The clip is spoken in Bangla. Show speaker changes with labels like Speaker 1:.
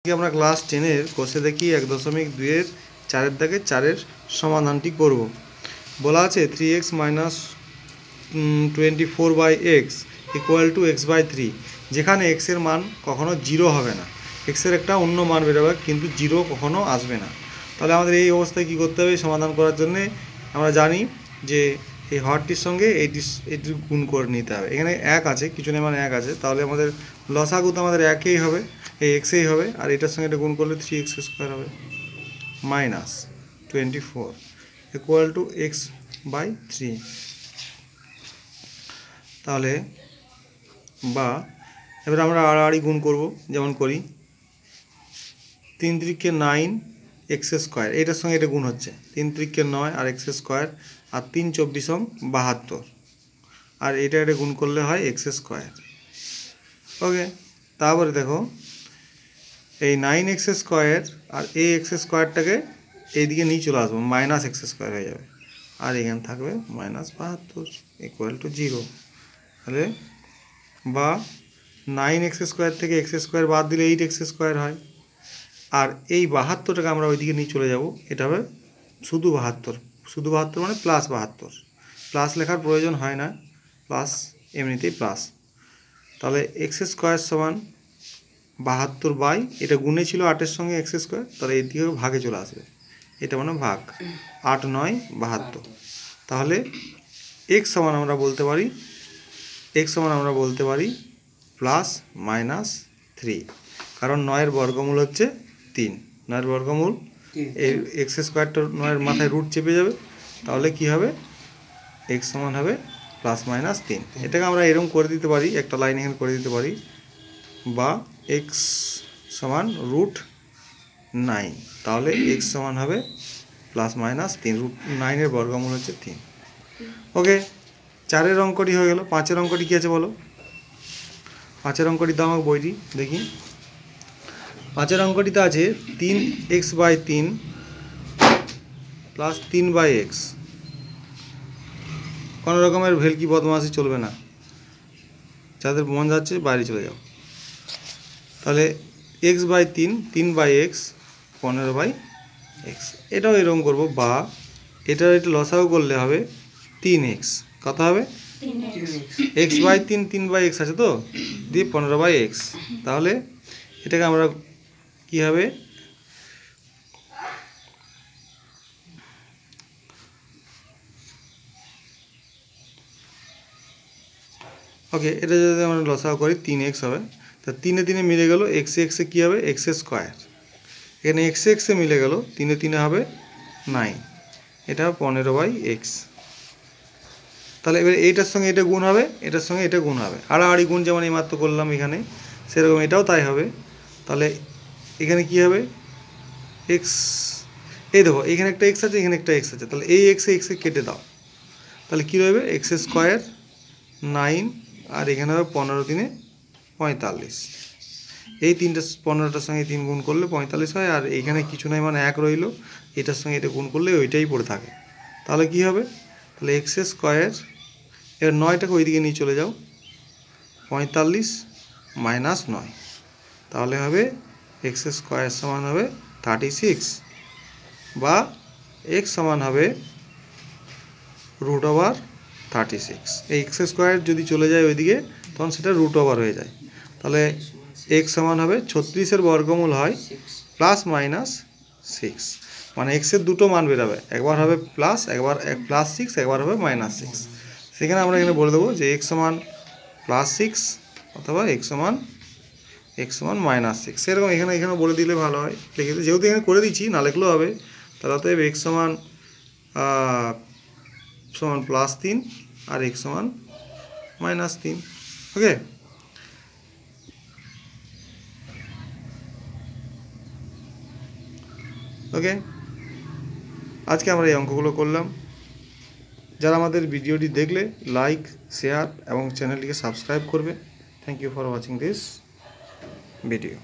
Speaker 1: আমরা ক্লাস 10 এর কোষে দেখি 1.2 এর 4 এর দাগে 4 এর সমাধানটি করব। বলা আছে 3x - 24/x = x/3, যেখানে x এর মান কখনো 0 হবে না। x এর একটা অন্য মান বেরোবে, কিন্তু 0 কখনো আসবে না। তাহলে আমাদের এই অবস্থায় কি করতে হবে? সমাধান করার জন্য আমরা জানি যে এই হরটির সঙ্গে এটির গুণ করে নিতে হবে। এখানে 1 আছে, কিছু নেই মানে 1 আছে, তাহলে আমাদের লসাগু তো আমাদের 1ই হবে, এই এক্সই হবে, আর এটার সঙ্গে এটা গুণ করলে 3x² হবে -24 = x/3। তাহলে বা এবার আমরা আড়াআড়ি গুণ করব, যেমন করি 3 × 9 x², এটার সঙ্গে এটা গুণ হচ্ছে 3 × 9 আর x², আর 3 × 24 = 72, আর এটা গুণ করলে হয় x²। ওকে, তারপরে দেখো এই 9x² আর এই x²টাকে এইদিকে নিয়ে চলে আসবো, -x² হয়ে যাবে, আর এখানে থাকবে -72 = 0। তাহলে বা 9x² থেকে x² বাদ দিলে 8x² হয়, আর এই 72টাকে আমরা ওইদিকে নিয়ে চলে যাব, এটা হবে শুধু 72, শুধু 72 মানে +72, প্লাস লেখার প্রয়োজন হয় না, প্লাস এমনিতেই প্লাস। তাহলে x² = 72 এটা গুণে ছিল 8-এর সঙ্গে x², তাহলে এর দিকে ভাগে চলে আসবে, এটা মানে ভাগ, 8 × 9 = 72। তাহলে x সমান আমরা বলতে পারি +-3, কারণ 9-এর বর্গমূল হচ্ছে 3, 9-এর বর্গমূল এই x²টা 9-এর মাথায় রুট চেপে যাবে, তাহলে কি হবে? x সমান হবে +-3। এটাকে আমরা এরকম করে দিতে পারি, একটা লাইন এখানে করে দিতে পারি, বা x সমান √9, তাহলে x সমান হবে +-3, √9-এর বর্গমূল হচ্ছে 3। ওকে, 4-এর অঙ্কটি হয়ে গেল। 5-এর অঙ্কটি কী আছে বলো? 5-এর অঙ্কটি দাও আমাকে বইটি দেখি। 5-এর অঙ্কটিতে আছে 3x/3 + 3/x। কোনো রকমের ভেলকি বদমাশি চলবে না, যাদের মন যাচ্ছে বাইরে চলে যাও। তাহলে x/3 3/x 15/x, এটাও এরকম করব, বা এটা লসাগু করলে হবে 3x, কত হবে? x/3 3/x আছে তো, দিয়ে 15/x, তাহলে এটাকে আমরা কি হবে? ওকে, এটা যদি আমরা লসাগু করি 3x হবে, তা 3 3 মিলে গেল, x কী হবে? x², এখানে x মিলে গেল, 3 3 হবে 9, এটা 15/x। তাহলে এবার এইটার সঙ্গে এটা গুণ হবে, এটার সঙ্গে এটা গুণ হবে, আড়াআড়ি গুণ, যেমন এইমাত্র করলাম এখানে, সেরকম এটাও তাই হবে। তাহলে এখানে কি হবে? x, এই দেখো এখানে একটা x আছে, এখানে একটা x আছে, তাহলে এই x কেটে দাও, তাহলে কী রইবে? x², 9, আর এখানে হবে 15 × 3 = 45। এই 15টার সঙ্গে 3 গুণ করলে 45 হয়, আর এইখানে কিছু নাই মানে 1 রইল, এটার সঙ্গে এটা গুণ করলে ওইটাই পড়ে থাকে। তাহলে কি হবে? তাহলে x², এবার 9টাকে ওইদিকে নিয়ে চলে যাও, 45 - 9, তাহলে হবে x² সমান হবে 36, বা x সমান হবে √36। এই x² যদি চলে যায় ওইদিকে, তখন সেটা √, হয়ে যায়। তাহলে x সমান হবে 36-এর বর্গমূল হয় +-6, মানে x এর দুটো মান বেরোবে, একবার হবে প্লাস, একবার +6, একবার হবে -6। সেখানে আমরা এখানে বলে দেবো যে x সমান +6 অথবা x সমান -6, সেরকম এখানে বলে দিলে ভালো হয়, লিখে দিই, যেহেতু এখানে করে দিচ্ছি, না লিখলেও হবে। তাহলে অতএব x সমান +3 আর x সমান -3। ওকে, ওকে, আজকে আমরা এই অঙ্কগুলো করলাম। যারা আমাদের ভিডিওটি দেখলে লাইক, শেয়ার এবং চ্যানেলটিকে সাবস্ক্রাইব করবে। Thank you for watching this video.